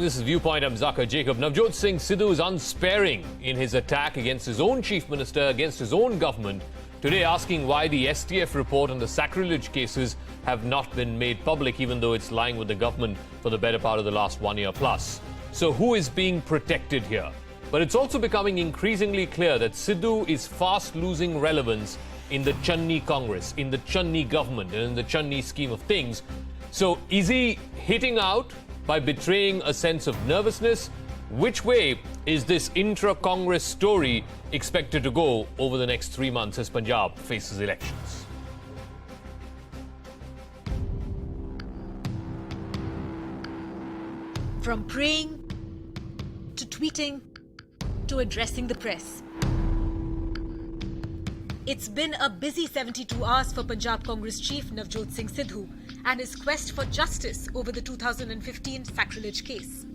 this is Viewpoint. I'm Zakir Jacob. Navjot Singh Sidhu is unsparing in his attack against his own chief minister, against his own government, today asking why the STF report on the sacrilege cases have not been made public, even though it's lying with the government for the better part of the last 1 year plus. So who is being protected here? But it's also becoming increasingly clear that Sidhu is fast losing relevance in the Channi Congress, in the Channi government, and in the Channi scheme of things. So is he hitting out by betraying a sense of nervousness? Which way is this intra-Congress story expected to go over the next 3 months as Punjab faces elections? From praying to tweeting to addressing the press. It's been a busy 72 hours for Punjab Congress chief Navjot Singh Sidhu and his quest for justice over the 2015 sacrilege case.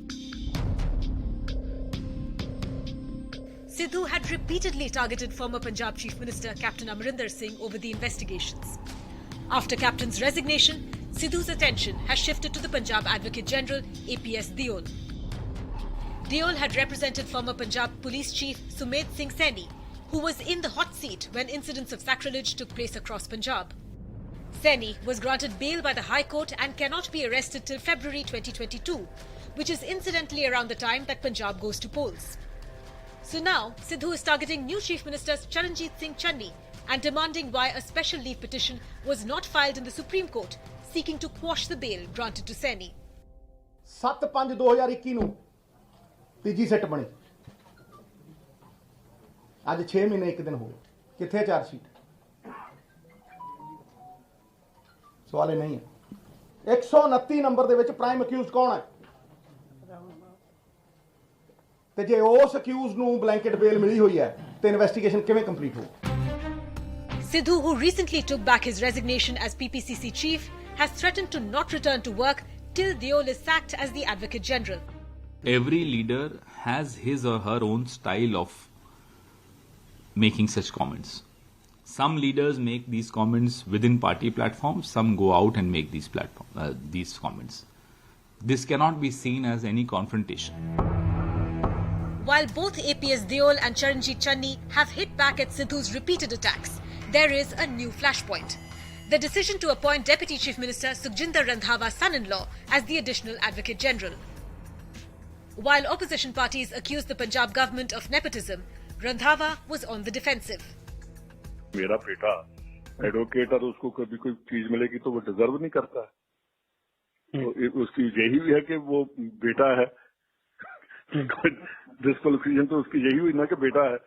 Sidhu had repeatedly targeted former Punjab Chief Minister Captain Amarinder Singh over the investigations. After Captain's resignation, Sidhu's attention has shifted to the Punjab Advocate General APS Deol. Deol had represented former Punjab Police Chief Sumed Singh Saini, who was in the hot seat when incidents of sacrilege took place across Punjab. Saini was granted bail by the High Court and cannot be arrested till February 2022, which is incidentally around the time that Punjab goes to polls. So now, Sidhu is targeting new Chief Minister Charanjit Singh Channi and demanding why a special leave petition was not filed in the Supreme Court, seeking to quash the bail granted to Saini. 7/5/2021 ਨੂੰ ਤੀਜੀ ਸਿੱਟ ਬਣੀ ਅੱਜ 6 ਮਹੀਨੇ 1 ਦਿਨ ਹੋ ਗਏ ਕਿੱਥੇ ਚਾਰ ਸ਼ੀਟ ਸਵਾਲ ਇਹ ਨਹੀਂ ਹੈ 129 ਨੰਬਰ ਦੇ ਵਿੱਚ ਪ੍ਰਾਈਮ ਅਕਿਊਜ਼ਡ ਕੌਣ ਹੈ ਤੇ ਜੇ ਉਸ ਅਕਿਊਜ਼ਡ ਨੂੰ ਬਲੈਂਕਟ ਬੇਲ ਮਿਲੀ ਹੋਈ ਹੈ ਤੇ ਇਨਵੈਸਟੀਗੇਸ਼ਨ ਕਿਵੇਂ ਕੰਪਲੀਟ ਹੋ Sidhu, who recently took back his resignation as PPCC chief, has threatened to not return to work till Deol is sacked as the Advocate General. Every leader has his or her own style of making such comments. Some leaders make these comments within party platforms, some go out and make these comments. This cannot be seen as any confrontation. While both APS Deol and Charanjit Channi have hit back at Sidhu's repeated attacks, there is a new flashpoint. The decision to appoint Deputy Chief Minister Sukhjinder Randhawa's son-in-law as the additional Advocate General. While opposition parties accused the Punjab government of nepotism, Randhawa was on the defensive. मेरा बेटा advocate है तो उसको कभी कोई चीज मिलेगी तो वो डिजर्व नहीं करता है तो उसकी यही भी है कि वो बेटा है डिस्क्वालिफिकेशन तो उसकी यही हुई ना कि बेटा है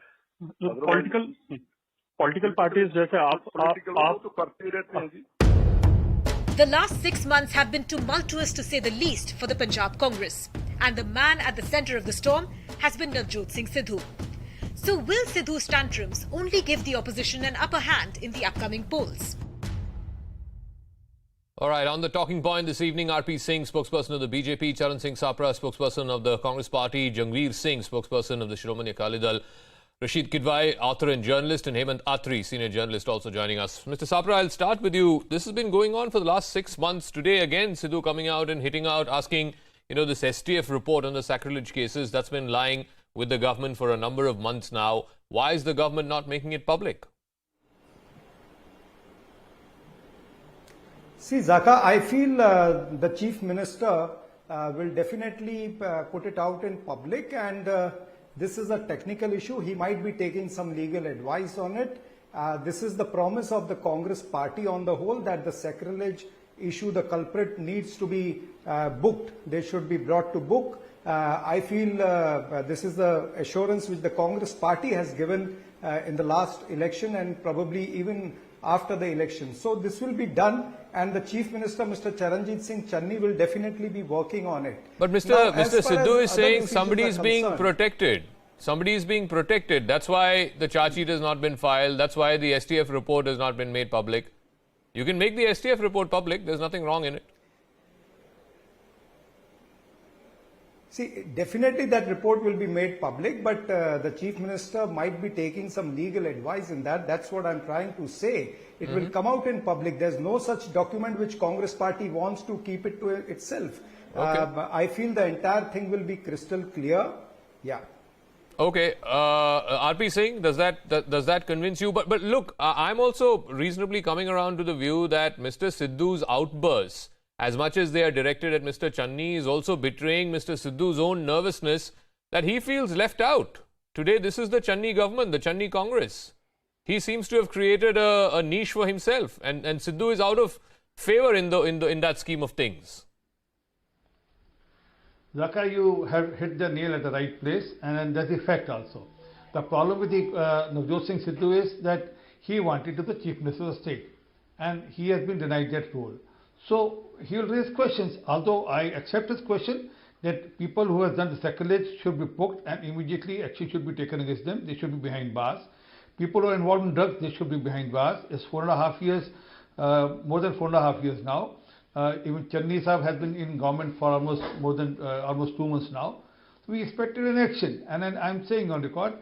पॉलिटिकल पार्टीज जैसे आप तो करते रहते हैं जी. The last 6 months have been tumultuous to say the least for the Punjab Congress, and the man at the centre of the storm has been Navjot Singh Sidhu. So will Sidhu's tantrums only give the opposition an upper hand in the upcoming polls? All right, on the talking point this evening, RP Singh, spokesperson of the BJP, Charan Singh Sapra, spokesperson of the Congress Party, Jangveer Singh, spokesperson of the Shiromani Akali Dal, Rashid Kidwai, author and journalist, and Hemant Atri, senior journalist, also joining us. Mr. Sapra, I'll start with you. This has been going on for the last 6 months. Today, again, Sidhu coming out and hitting out, asking, this STF report on the sacrilege cases, that's been lying with the government for a number of months now. Why is the government not making it public? See, Zaka, I feel the Chief Minister will definitely put it out in public, and this is a technical issue. He might be taking some legal advice on it. This is the promise of the Congress Party on the whole, that the sacrilege issue, the culprit needs to be booked. They should be brought to book. I feel this is the assurance which the Congress Party has given in the last election and probably even after the election. So this will be done, and the Chief Minister, Mr. Charanjit Singh Channi, will definitely be working on it. But Mr. Sidhu is saying somebody is being protected. Somebody is being protected. That's why the charge sheet has not been filed. That's why the STF report has not been made public. You can make the STF report public. There's nothing wrong in it. See, definitely that report will be made public, but the Chief Minister might be taking some legal advice in that. That's what I'm trying to say. It will come out in public. There's no such document which Congress Party wants to keep it to itself. But I feel the entire thing will be crystal clear. Yeah. Okay, RP Singh, does that convince you? But look, I'm also reasonably coming around to the view that Mr. Sidhu's outbursts, as much as they are directed at Mr. Channi, is also betraying Mr. Sidhu's own nervousness that he feels left out. Today, this is the Channi government, the Channi Congress. He seems to have created a niche for himself, and Sidhu is out of favor in that scheme of things. Zaka, you have hit the nail at the right place, and that's the fact also. The problem with the Navjot Singh Sidhu is that he wanted to be the Chief Minister of the state, and he has been denied that role. So he will raise questions, although I accept his question that people who have done the sacrilege should be booked and immediately action should be taken against them. They should be behind bars. People who are involved in drugs, they should be behind bars. It's 4.5 years, more than 4.5 years now. Even Channi Sahab has been in government for almost 2 months now. So we expected an action, and then I'm saying on record,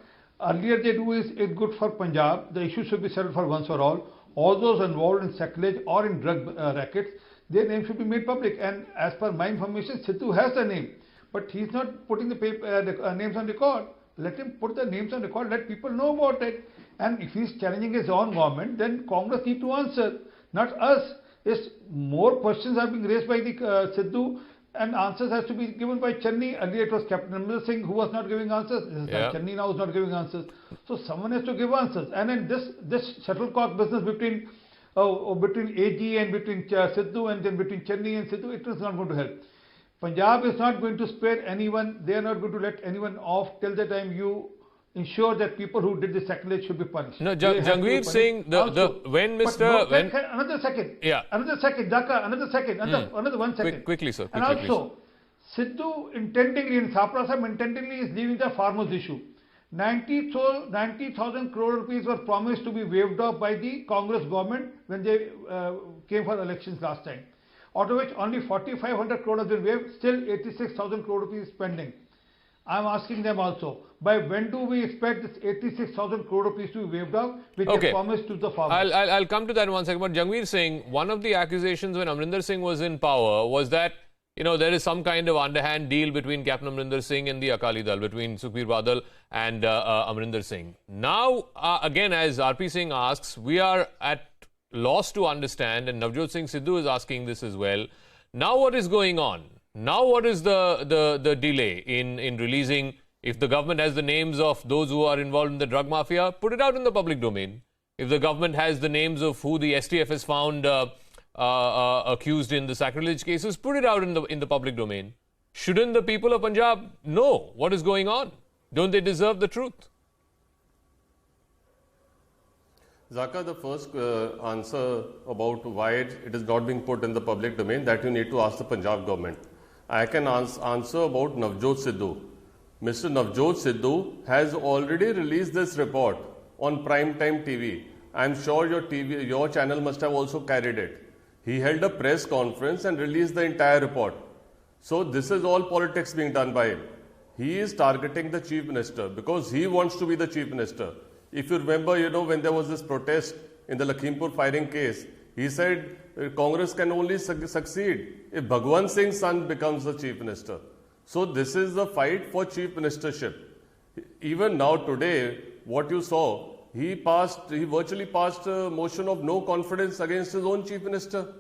earlier they do is it good for Punjab. The issue should be settled for once for all. All those involved in sacrilege or in drug rackets, their name should be made public. And as per my information, Sidhu has the name, but he's not putting the names on record. Let him put the names on record. Let people know about it. And if he's challenging his own government, then Congress need to answer, not us. Yes, more questions are being raised by the Sidhu, and answers has to be given by Channi. Earlier it was Captain Amrinder Singh who was not giving answers. Channi now is not giving answers. So someone has to give answers. And then this shuttlecock business between AG and between Sidhu and then between Channi and Sidhu, it is not going to help. Punjab is not going to spare anyone. They are not going to let anyone off till the time you ensure that people who did the sacrilege should be punished. No, Jangveer Singh, another second. Yeah. Another second, Dhaka, another second, another 1 second. Quickly, sir. And also, Sidhu intentionally and Thapar Sahib intentionally is leaving the farmers issue. 90,000 crore rupees were promised to be waived off by the Congress government when they came for elections last time. Out of which only 4,500 crore has been waived, still 86,000 crore rupees pending. I am asking them also, by when do we expect this 86,000 crore rupees to be waived off, which they promised to the farmers? I'll come to that in 1 second. But Jangveer Singh, one of the accusations when Amrinder Singh was in power was that, there is some kind of underhand deal between Captain Amrinder Singh and the Akali Dal, between Sukhbir Badal and Amrinder Singh. Now, again, as RP Singh asks, we are at loss to understand, and Navjot Singh Sidhu is asking this as well. Now what is going on? Now what is the delay in releasing? If the government has the names of those who are involved in the drug mafia, put it out in the public domain. If the government has the names of who the STF has found accused in the sacrilege cases, put it out in the public domain. Shouldn't the people of Punjab know what is going on? Don't they deserve the truth? Zaka, the first answer about why it is not being put in the public domain, that you need to ask the Punjab government. I can answer about Navjot Sidhu. Mr. Navjot Sidhu has already released this report on Primetime TV. I am sure your channel must have also carried it. He held a press conference and released the entire report. So this is all politics being done by him. He is targeting the Chief Minister because he wants to be the Chief Minister. If you remember, when there was this protest in the Lakhimpur firing case, he said Congress can only succeed if Bhagwant Singh's son becomes the Chief Minister. So this is the fight for Chief Ministership. Even now today, what you saw, he virtually passed a motion of no confidence against his own Chief Minister.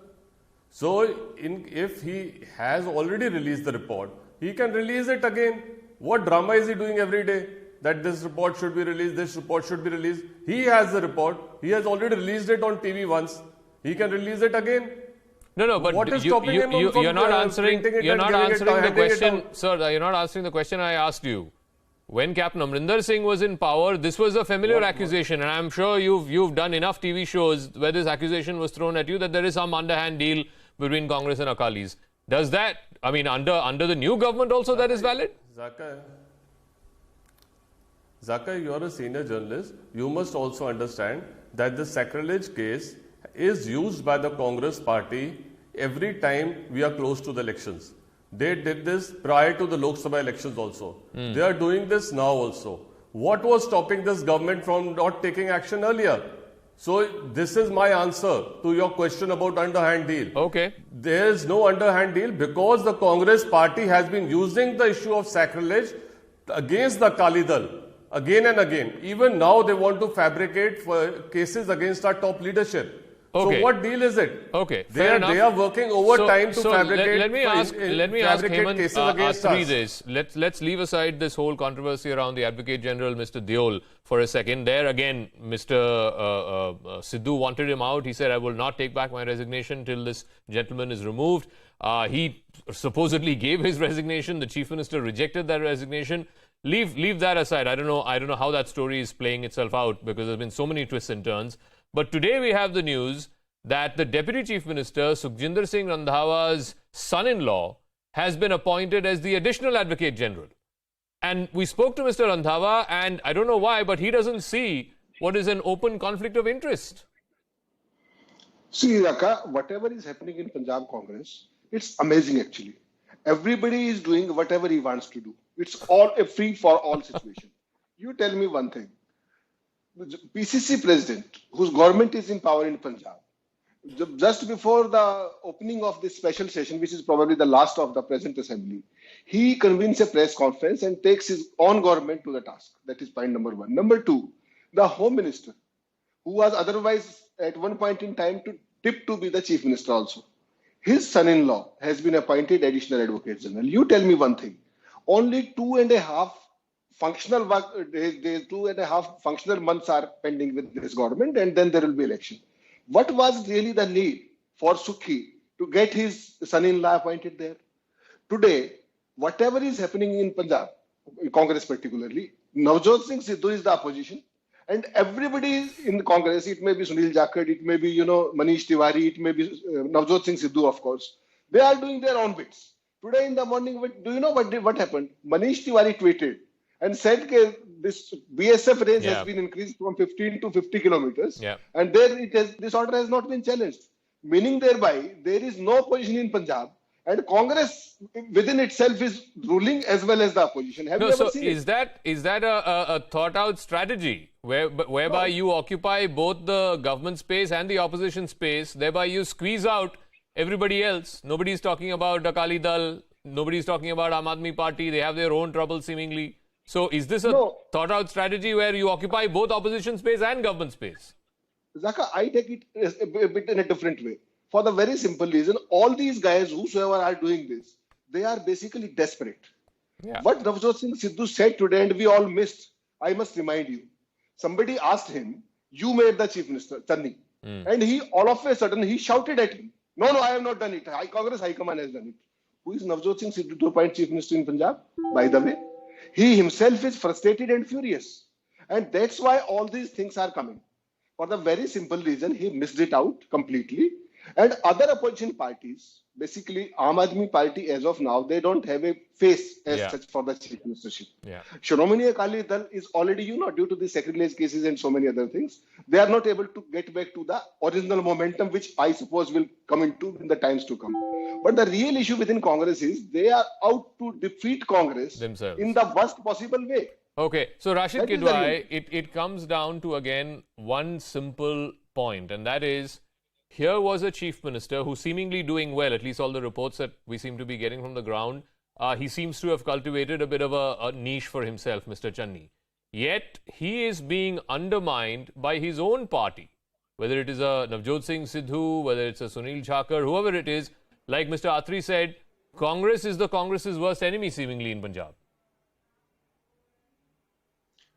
So if he has already released the report, he can release it again. What drama is he doing every day? That this report should be released, this report should be released. He has the report. He has already released it on TV once. He can release it again. No, but what is stopping him from you're not answering the question, sir. You're not answering the question I asked you. When Captain Amrinder Singh was in power, this was a familiar accusation, and I'm sure you've done enough TV shows where this accusation was thrown at you that there is some underhand deal between Congress and Akalis. Does that, under the new government also that is valid? Zaka, you are a senior journalist. You must also understand that the sacrilege case is used by the Congress party every time we are close to the elections. They did this prior to the Lok Sabha elections also. They are doing this now also. What was stopping this government from not taking action earlier? So this is my answer to your question about underhand deal. Okay. There is no underhand deal because the Congress party has been using the issue of sacrilege against the Akali Dal again and again. Even now they want to fabricate cases against our top leadership. Okay. So what deal is it? Okay, They fair are, enough. they are working overtime to fabricate. Let me ask fabricate cases Hemant against Atri us. this. Let's leave aside this whole controversy around the Advocate General, Mr. Deol, for a second. There again, Mr. Sidhu wanted him out. He said, "I will not take back my resignation till this gentleman is removed." He supposedly gave his resignation. The Chief Minister rejected that resignation. Leave that aside. I don't know how that story is playing itself out because there's been so many twists and turns. But today we have the news that the Deputy Chief Minister, Sukhjinder Singh Randhawa's son-in-law, has been appointed as the Additional Advocate General. And we spoke to Mr. Randhawa, and I don't know why, but he doesn't see what is an open conflict of interest. See, Raka, whatever is happening in Punjab Congress, it's amazing actually. Everybody is doing whatever he wants to do. It's all a free for all situation. You tell me one thing. The PCC president, whose government is in power in Punjab, just before the opening of this special session, which is probably the last of the present assembly, he convenes a press conference and takes his own government to the task. That is point number one. Number two, the Home Minister, who was otherwise at one point in time tipped to be the Chief Minister also, his son-in-law has been appointed Additional Advocate General. You tell me one thing. Only 2.5 functional days, 2.5 functional months are pending with this government, and then there will be election. What was really the need for Sukhi to get his son-in-law appointed there? Today, whatever is happening in Punjab, Congress particularly, Navjot Singh Sidhu is the opposition, and everybody in Congress, it may be Sunil Jakhar, it may be, Manish Tiwari, it may be Navjot Singh Sidhu, of course. They are doing their own bits. Today in the morning, do you know what happened? Manish Tiwari tweeted and said that this BSF range has been increased from 15 to 50 kilometers. And this order has not been challenged. Meaning thereby, there is no opposition in Punjab. And Congress within itself is ruling as well as the opposition. Have you ever seen is that a thought out strategy whereby you occupy both the government space and the opposition space, thereby you squeeze out everybody else? Nobody's talking about Akali Dal, nobody's talking about Aam Aadmi Party, they have their own trouble seemingly. So is this a thought out strategy where you occupy both opposition space and government space? Zaka, I take it a bit in a different way. For the very simple reason, all these guys, whosoever are doing this, they are basically desperate. What Navjot Singh Sidhu said today, and we all missed, I must remind you. Somebody asked him, you made the Chief Minister, Channi. And he, all of a sudden, he shouted at him, no, I have not done it. Congress High Command has done it. Who is Navjot Singh Sidhu to appoint Chief Minister in Punjab? By the way, he himself is frustrated and furious. And that's why all these things are coming. For the very simple reason, he missed it out completely. And other opposition parties, basically Aam Aadmi Party as of now, they don't have a face as such for the Chief Ministership. Shiromani Akali Dal is already, due to the sacrilege cases and so many other things, they are not able to get back to the original momentum, which I suppose will come into in the times to come. But the real issue within Congress is they are out to defeat Congress themselves in the worst possible way. Okay, so Rashid Kidwai, it comes down to again one simple point, and that is, here was a Chief Minister who seemingly doing well, at least all the reports that we seem to be getting from the ground. He seems to have cultivated a bit of a niche for himself, Mr. Channi. Yet, he is being undermined by his own party. Whether it is a Navjot Singh Sidhu, whether it's a Sunil Jakhar, whoever it is, like Mr. Atri said, Congress is the Congress's worst enemy seemingly in Punjab.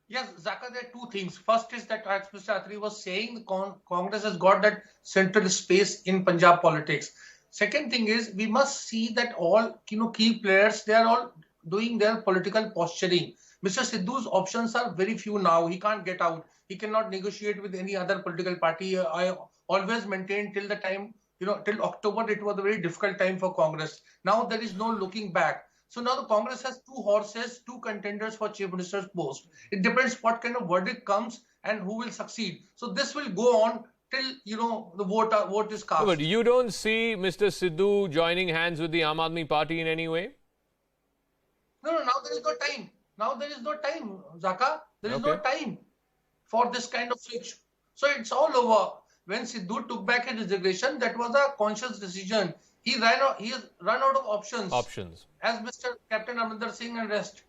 Yes, Zaka, there are two things. First is that, as Mr. Atri was saying, Congress has got that central space in Punjab politics. Second thing is, we must see that all key players, they are all doing their political posturing. Mr. Sidhu's options are very few now. He can't get out. He cannot negotiate with any other political party. I always maintained till the time, till October, it was a very difficult time for Congress. Now there is no looking back. So now the Congress has two horses, two contenders for Chief Minister's post. It depends what kind of verdict comes and who will succeed. So this will go on till, the vote is cast. But you don't see Mr. Sidhu joining hands with the Aam Aadmi Party in any way? No, now there is no time. Now there is no time, Zaka. There is no time for this kind of switch. So it's all over. When Sidhu took back his resignation, that was a conscious decision. He has run out of options. As Mr. Captain Amrinder Singh and rest.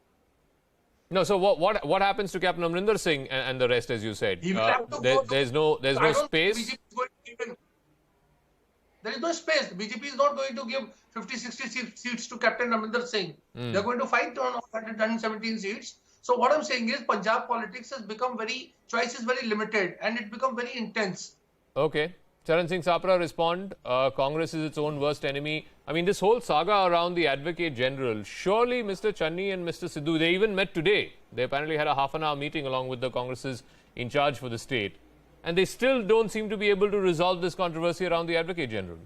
No, so what happens to Captain Amrinder Singh and the rest, as you said? He will have to there's no space. There is no space. The BJP is not going to give 50-60 seats to Captain Amrinder Singh. They're going to fight on 117 seats. So what I'm saying is Punjab politics has become choice is very limited and it become very intense. Okay. Charan Singh Sapra respond, Congress is its own worst enemy. I mean, this whole saga around the Advocate General, surely Mr. Channi and Mr. Sidhu, they even met today. They apparently had a half-an-hour meeting along with the Congresses in charge for the state. And they still don't seem to be able to resolve this controversy around the Advocate General.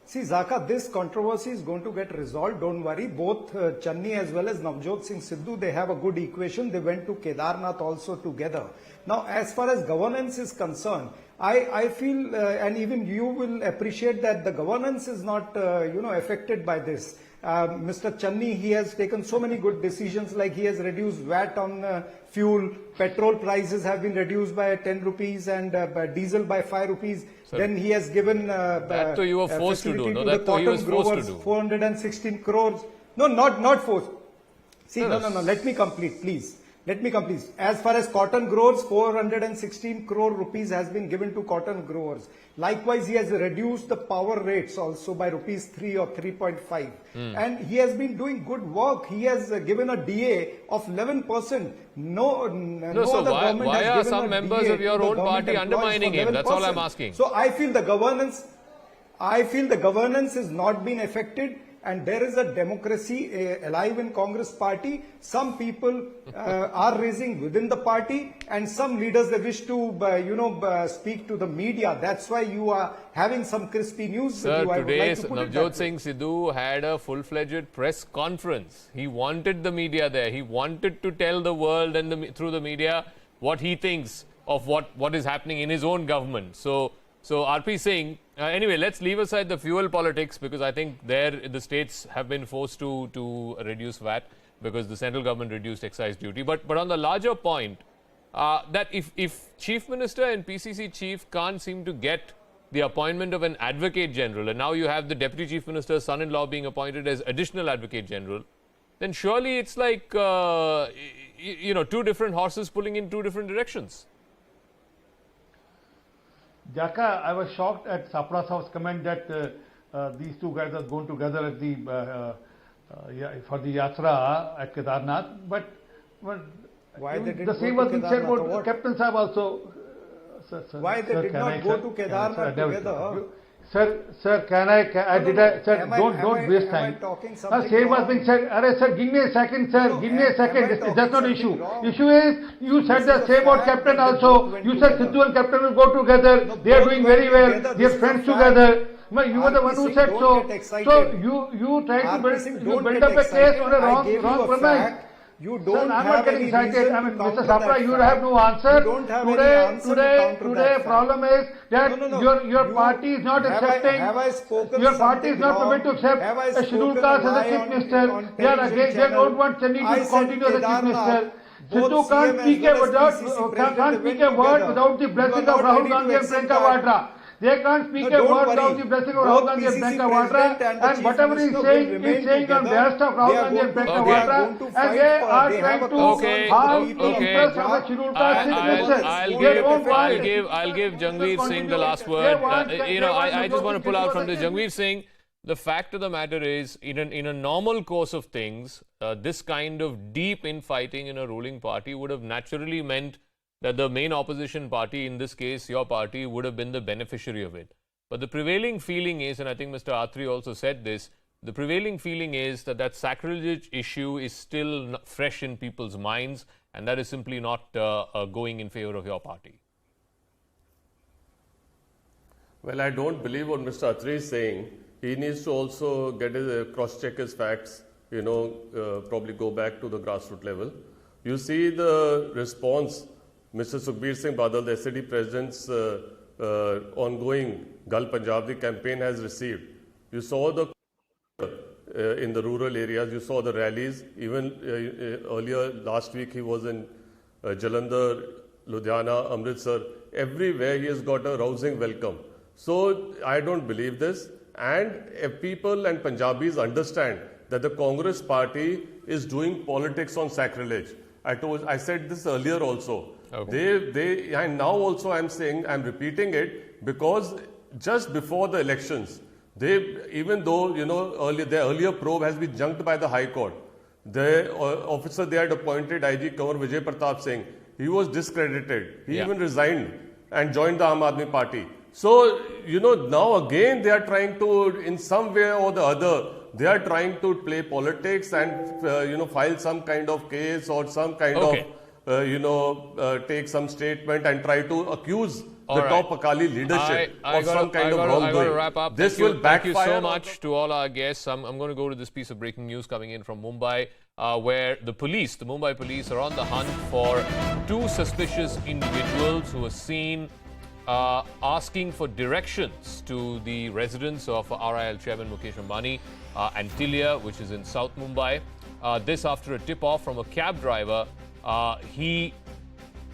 See, Zaka, this controversy is going to get resolved. Don't worry. Both Channi as well as Navjot Singh Sidhu, they have a good equation. They went to Kedarnath also together. Now, as far as governance is concerned, I feel, and even you will appreciate that the governance is not, affected by this. Mr. Channi, he has taken so many good decisions, like he has reduced VAT on fuel, petrol prices have been reduced by 10 rupees and diesel by 5 rupees. Sir, then he has given that too you were forced to do. No, that too he was forced to do. 416 crores. No, not forced. See, no. Let me complete, please. Let me complete. As far as cotton growers, 416 crore rupees has been given to cotton growers. Likewise, he has reduced the power rates also by rupees 3 or 3.5. And he has been doing good work. He has given a DA of 11%. No so other government why has are given some a members DA of your to the own party government undermining employees him? for That's all I'm 11%. asking. So I feel the governance has not been affected. And there is a democracy alive in Congress party. Some people are raising within the party, and some leaders they wish to, speak to the media. That's why you are having some crispy news. Sir, today Navjot Singh Sidhu had a full-fledged press conference. He wanted the media there. He wanted to tell the world and through the media what he thinks of what is happening in his own government. So RP Singh, anyway, let's leave aside the fuel politics, because I think the states have been forced to reduce VAT because the central government reduced excise duty. But on the larger point, that if Chief Minister and PCC Chief can't seem to get the appointment of an Advocate General, and now you have the Deputy Chief Minister's son-in-law being appointed as additional Advocate General, then surely it's like, two different horses pulling in two different directions. Jaka, I was shocked at Sapra Saab's comment that these two guys are going together at for the Yatra at Kedarnath. But why they the same was being said about Captain Saab also. Why they did not go to Kedarnath together? Sir, don't waste time. Same was being said. Sir, give me a second, sir. Give me a second. That's not issue. Issue is, you said the same about Captain also. You said Sidhu and Captain will go together. They are doing very well. They are friends together. You were the one who said so. So you try to build up a case on a wrong premise. You don't I'm not getting excited. I mean, Mr. Sapra, you have no answer. Today, problem is that your party is not accepting. Your party is not permitted to accept a scheduled caste as a chief minister. They don't want Channi to continue as a chief minister. Sidhu can't speak a word without the blessing of Rahul Gandhi and Priyanka Vadra. They can't speak a word without the blessing of Rahul Gandhi and Priyanka Vadra, and whatever he is saying on behalf of Rahul Gandhi and Priyanka Vadra, and they are trying to harm the interest of the scheduled caste. I'll give Jagmeet Singh the last word. I just want to pull out from this. Jagmeet Singh, the fact of the matter is, in a normal course of things, this kind of deep infighting in a ruling party would have naturally meant that the main opposition party, in this case your party, would have been the beneficiary of it. But the prevailing feeling is, and I think Mr. Atri also said this, the prevailing feeling is that sacrilege issue is still fresh in people's minds, and that is simply not going in favor of your party. Well, I don't believe what Mr. Atri is saying. He needs to also get cross-check his facts, probably go back to the grassroots level. You see the response Mr. Sukhbir Singh Badal, the SAD President's ongoing Gal Punjabi campaign has received. You saw in the rural areas, you saw the rallies. Even earlier last week, he was in Jalandhar, Ludhiana, Amritsar, everywhere he has got a rousing welcome. So I don't believe this. And if people and Punjabis understand that the Congress party is doing politics on sacrilege. I said this earlier also. Okay. And now also I'm repeating it, because just before the elections, even though, their earlier probe has been junked by the High Court, the officer they had appointed, IG Kanwar Vijay Pratap Singh, he was discredited. He even resigned and joined the Aam Aadmi Party. So, now again they are trying to, in some way or the other, they are trying to play politics and, file some kind of case or some kind of, take some statement and try to accuse the top Akali leadership of some kind of wrongdoing. I got to wrap up. This will backfire. Thank you so much to all our guests. I'm going to go to this piece of breaking news coming in from Mumbai, where the Mumbai police are on the hunt for two suspicious individuals who were seen asking for directions to the residence of RIL chairman Mukesh Ambani, Antilia, which is in South Mumbai. This after a tip-off from a cab driver. He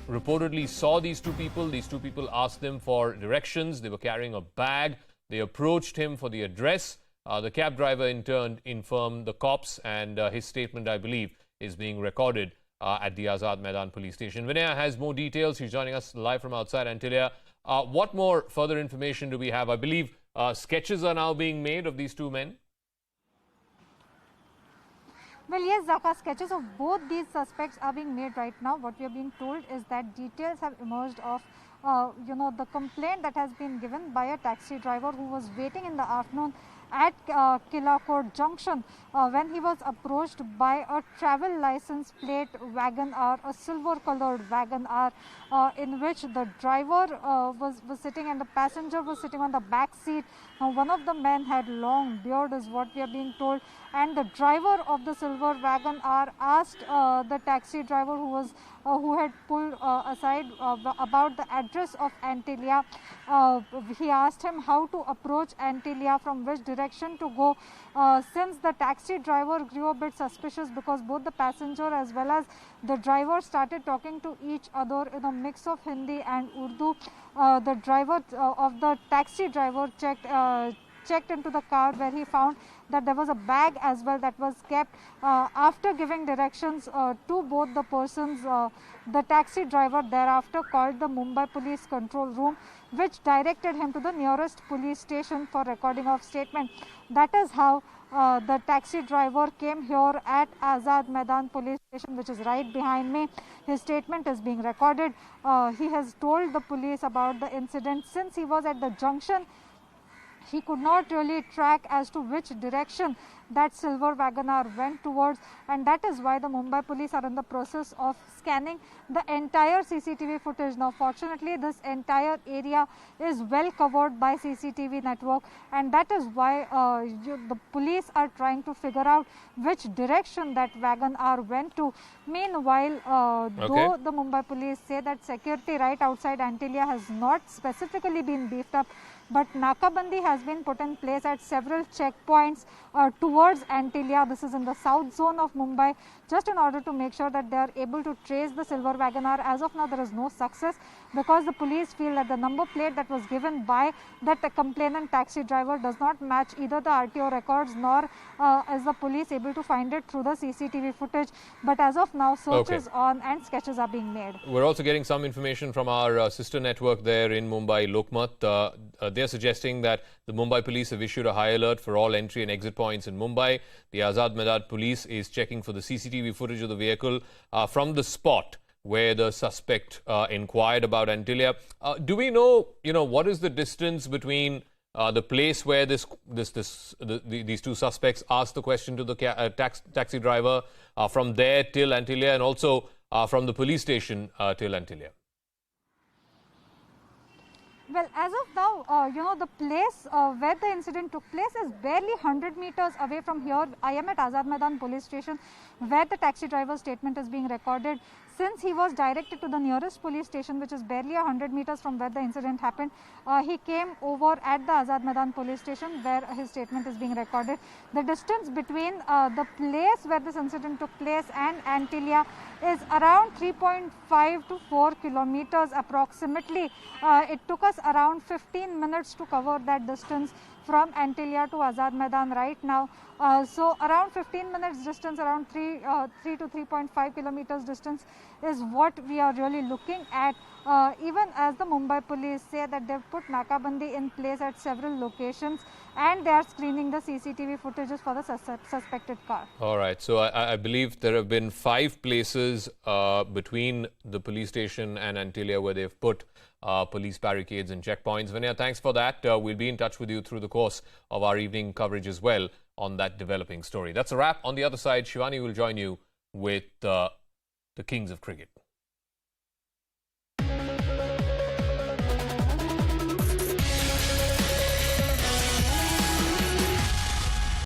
reportedly saw these two people. These two people asked them for directions. They were carrying a bag. They approached him for the address. The cab driver in turn informed the cops, and his statement, I believe, is being recorded at the Azad Maidan police station. Vinaya has more details. She's joining us live from outside Antilia. What more further information do we have? I believe sketches are now being made of these two men. Well, yes, Zaka, sketches of both these suspects are being made right now. What we are being told is that details have emerged of, the complaint that has been given by a taxi driver who was waiting in the afternoon at Kilakot Junction when he was approached by a travel license plate Wagon-R, a silver-colored Wagon-R, in which the driver was sitting and the passenger was sitting on the back seat. Now, one of the men had long beard, is what we are being told, and the driver of the silver Wagon-R asked the taxi driver who had pulled aside about the address of Antilia. He asked him how to approach Antilia, from which direction to go. Since the taxi driver grew a bit suspicious, because both the passenger as well as the driver started talking to each other in a mix of Hindi and Urdu, the driver of the taxi driver checked into the car, where he found that there was a bag as well that was kept. After giving directions to both the persons, the taxi driver thereafter called the Mumbai Police Control Room, which directed him to the nearest police station for recording of statement. That is how the taxi driver came here at Azad Maidan police station, which is right behind me. His statement is being recorded. He has told the police about the incident. Since he was at the junction, he could not really track as to which direction that silver Wagon-R went towards, and that is why the Mumbai police are in the process of scanning the entire CCTV footage. Now, fortunately, this entire area is well covered by CCTV network, and that is why the police are trying to figure out which direction that Wagon-R went to. Meanwhile, though the Mumbai police say that security right outside Antilia has not specifically been beefed up, but Nakabandi has been put in place at several checkpoints towards Antilia. This is in the south zone of Mumbai, just in order to make sure that they are able to trace the silver Wagon-R. As of now, there is no success, because the police feel that the number plate that was given by that complainant taxi driver does not match either the RTO records, nor is the police able to find it through the CCTV footage. But as of now, search is on and sketches are being made. We're also getting some information from our sister network there in Mumbai, Lokmat. They're suggesting that the Mumbai police have issued a high alert for all entry and exit points in Mumbai. The Azad Maidan police is checking for the CCTV footage of the vehicle from the spot where the suspect inquired about Antilia. Do we know, what is the distance between the place where these two suspects asked the question to the taxi driver, from there till Antilia, and also from the police station till Antilia? Well, as of now, the place where the incident took place is barely 100 meters away from here. I am at Azad Maidan police station, where the taxi driver's statement is being recorded. since he was directed to the nearest police station, which is barely 100 meters from where the incident happened, he came over at the Azad Maidan police station where his statement is being recorded. The distance between the place where this incident took place and Antillia is around 3.5 to 4 kilometers approximately. It took us around 15 minutes to cover that distance from Antillia to Azad Maidan right now. So around 15 minutes distance, around 3 to 3.5 kilometers distance is what we are really looking at. Even as the Mumbai police say that they've put Nakabandi in place at several locations and they are screening the CCTV footages for the suspected car. All right. So I believe there have been 5 places between the police station and Antillia where they've put police barricades and checkpoints. Vinaya, thanks for that. We'll be in touch with you through the course of our evening coverage as well on that developing story. That's a wrap. On the other side, Shivani will join you with the Kings of Cricket.